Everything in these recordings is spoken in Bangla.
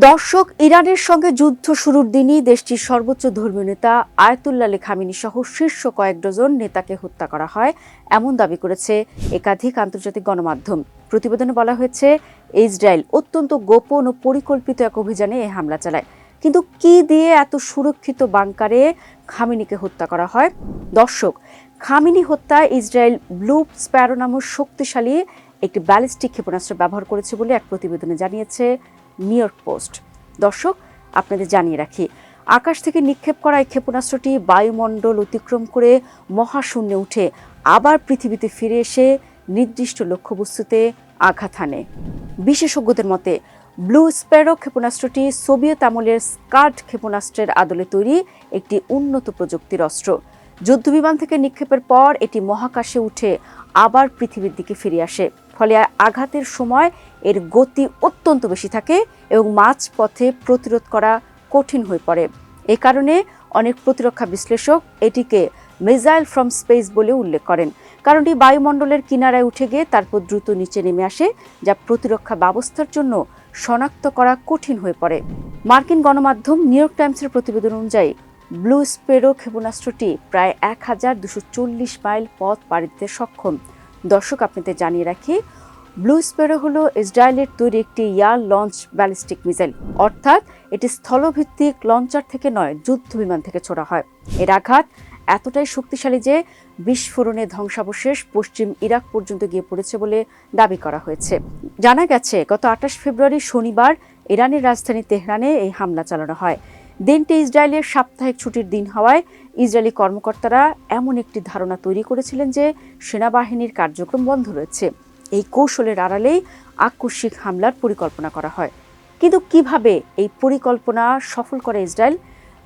দর্শক, ইরানের সঙ্গে যুদ্ধ শুরুর দিনই দেশটির সর্বোচ্চ ধর্মীয় নেতা আয়াতুল্লাহ আলী খামেনি সহ শীর্ষ কয়েক ডজন নেতাকে হত্যা করা হয় এমন দাবি করেছে একাধিক আন্তর্জাতিক গণমাধ্যম। প্রতিবেদনে বলা হয়েছে, ইসরায়েল অত্যন্ত গোপন ও পরিকল্পিত এক অভিযানে এই হামলা চালায়। কিন্তু কি দিয়ে এত সুরক্ষিত বাংকারে খামেনিকে হত্যা করা হয়? দর্শক, খামেনি হত্যায় ইসরায়েল ব্লু স্প্যারো নামক শক্তিশালী একটি ব্যালিস্টিক ক্ষেপণাস্ত্র ব্যবহার করেছে বলে এক প্রতিবেদনে জানিয়েছে নিউ ইয়র্ক পোস্ট। দর্শক, আপনাদের জানিয়ে রাখি, আকাশ থেকে নিক্ষেপ করা এই ক্ষেপণাস্ত্রটি বায়ুমণ্ডল অতিক্রম করে মহাশূন্যে উঠে আবার পৃথিবীতে ফিরে এসে নির্দিষ্ট লক্ষ্যবস্তুতে আঘাত হানে। বিশেষজ্ঞদের মতে ব্লু স্প্যারো ক্ষেপণাস্ত্রটি সোভিয়েত আমলের স্কাড ক্ষেপণাস্ত্রের আদলে তৈরি একটি উন্নত প্রযুক্তির অস্ত্র। যুদ্ধবিমান থেকে নিক্ষেপের পর এটি মহাকাশে উঠে আবার পৃথিবীর দিকে ফিরে আসে। ফলে আঘাতের সময় এর গতি অত্যন্ত বেশি থাকে এবং মাঝপথে প্রতিরোধ করা কঠিন হয়ে পড়ে। এ কারণে অনেক প্রতিরক্ষা বিশ্লেষক এটিকে মিসাইল ফ্রম স্পেস বলে উল্লেখ করেন, কারণ এটি বায়ুমণ্ডলের কিনারায় উঠে গিয়ে তারপর দ্রুত নিচে নেমে আসে, যা প্রতিরক্ষা ব্যবস্থার জন্য শনাক্ত করা কঠিন হয়ে পড়ে। মার্কিন গণমাধ্যম নিউ ইয়র্ক টাইমসের প্রতিবেদন অনুযায়ী ব্লু স্প্যারো ক্ষেপণাস্ত্রটি প্রায় 1240 মাইল পথ পাড়ি দিতে সক্ষম। দর্শক, আপনাদের জানিয়ে রাখি, ব্লু স্প্যারো হলো ইসরায়েলের তৈরি একটি এয়ার লঞ্চ ব্যালিস্টিক মিসাইল, অর্থাৎ এটি স্থলভিত্তিক লঞ্চার থেকে নয়, যুদ্ধ বিমান থেকে ছোড়া হয়। এর আঘাত এতটাই শক্তিশালী যে বিস্ফোরণে ধ্বংসাবশেষ পশ্চিম ইরাক পর্যন্ত গিয়ে পড়েছে বলে দাবি করা হয়েছে। জানা গেছে, গত 28 ফেব্রুয়ারি শনিবার ইরানের রাজধানী তেহরানে এই হামলা চালানো হয়। দিনটি ইসরায়েলের সাপ্তাহিক ছুটির দিন হওয়ায় ইসরায়েলি কর্মকর্তারা এমন একটি ধারণা তৈরি করেছিলেন যে সেনাবাহিনীর কার্যক্রম বন্ধ রয়েছে। এই কৌশলের আড়ালেই আকস্মিক হামলার পরিকল্পনা করা হয়। কিন্তু কিভাবে এই পরিকল্পনা সফল করে ইসরায়েল?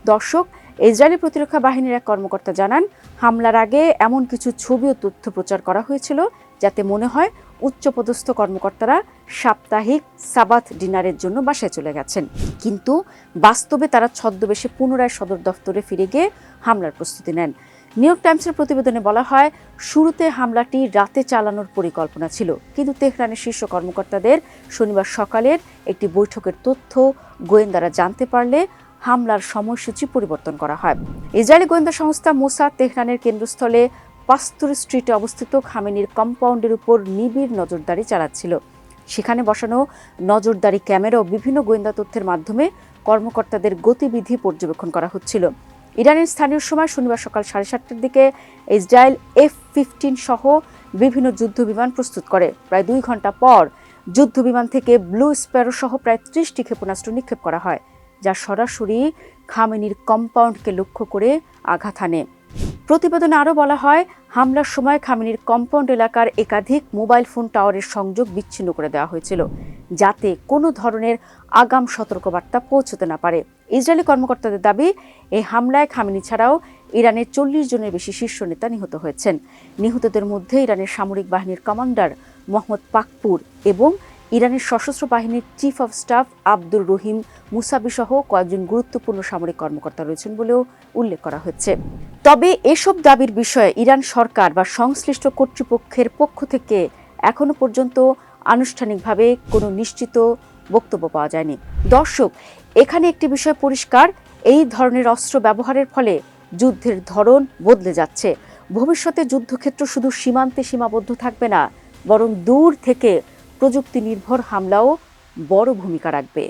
দর্শক, ইসরায়েলি প্রতিরক্ষা বাহিনীর এক কর্মকর্তা জানান, হামলার আগে এমন কিছু ছবি ও তথ্য প্রচার করা হয়েছিল যাতে মনে হয় উচ্চপদস্থ কর্মকর্তারা সাপ্তাহিক সাবাত ডিনারের জন্য বাসায় চলে গেছেন। কিন্তু বাস্তবে তারা ছদ্মবেশে পুনরায় সদর দফতরে ফিরে গিয়ে হামলার প্রস্তুতি নেন। নিউ ইয়র্ক টাইমসের প্রতিবেদনে বলা হয়, শুরুতে হামলাটি রাতে চালানোর পরিকল্পনা ছিল, কিন্তু তেহরানের শীর্ষ কর্মকর্তাদের শনিবার সকালের একটি বৈঠকের তথ্য গোয়েন্দারা জানতে পারলে হামলার সময়সূচি পরিবর্তন করা হয়। ইসরায়েলি গোয়েন্দা সংস্থা মোসাদ তেহরানের কেন্দ্রস্থলে পাস্তুর স্ট্রিটে অবস্থিত খামেনির কম্পাউন্ডের উপর নিবিড় নজরদারি চালাচ্ছিল। সেখানে বসানো নজরদারি ক্যামেরা ও বিভিন্ন গোয়েন্দা তথ্যের মাধ্যমে কর্মকর্তাদের গতিবিধি পর্যবেক্ষণ করা হচ্ছিল। ইরানের স্থানীয় সময় শনিবার সকাল 7:30টার দিকে ইসরায়েল F-15 সহ বিভিন্ন যুদ্ধবিমান প্রস্তুত করে। প্রায় 2 ঘন্টা পর যুদ্ধবিমান থেকে ব্লু স্প্যারো সহ প্রায় 30টি ক্ষেপণাস্ত্র নিক্ষেপ করা হয়, যা সরাসরি খামেনির কম্পাউন্ডকে লক্ষ্য করে আঘাত হানে। প্রতিবেদনে আরও বলা হয়, হামলার সময় খামেনির কম্পাউন্ড এলাকার একাধিক মোবাইল ফোন টাওয়ারের সংযোগ বিচ্ছিন্ন করে দেওয়া হয়েছিল, যাতে কোনো ধরনের আগাম সতর্কবার্তা পৌঁছতে না পারে। ইসরায়েলি কর্মকর্তাদের দাবি, এই হামলায় খামেনি ছাড়াও ইরানের 40 জনের বেশি শীর্ষ নেতা নিহত হয়েছেন। নিহতদের মধ্যে ইরানের সামরিক বাহিনীর কমান্ডার মোহাম্মদ পাকপুর এবং ইরানের সশস্ত্র বাহিনীর chief of staff Abdur Rahim মুসাবি সহ কয়েকজন গুরুত্বপূর্ণ সামরিক কর্মকর্তা রয়েছেন বলেও উল্লেখ করা হয়েছে। তবে এসব দাবির বিষয়ে ইরান সরকার বা সংশ্লিষ্ট কর্তৃপক্ষের পক্ষ থেকে এখনো পর্যন্ত আনুষ্ঠানিকভাবে কোনো নিশ্চিত বক্তব্য পাওয়া যায়নি। দর্শক, এখানে একটি বিষয় পরিষ্কার, এই ধরনের অস্ত্র ব্যবহারের ফলে যুদ্ধের ধরন বদলে যাচ্ছে। ভবিষ্যতে যুদ্ধক্ষেত্র শুধু সীমান্তে সীমাবদ্ধ থাকবে না, বরং দূর থেকে প্রযুক্তি নির্ভর হামলাও বড় ভূমিকা রাখবে।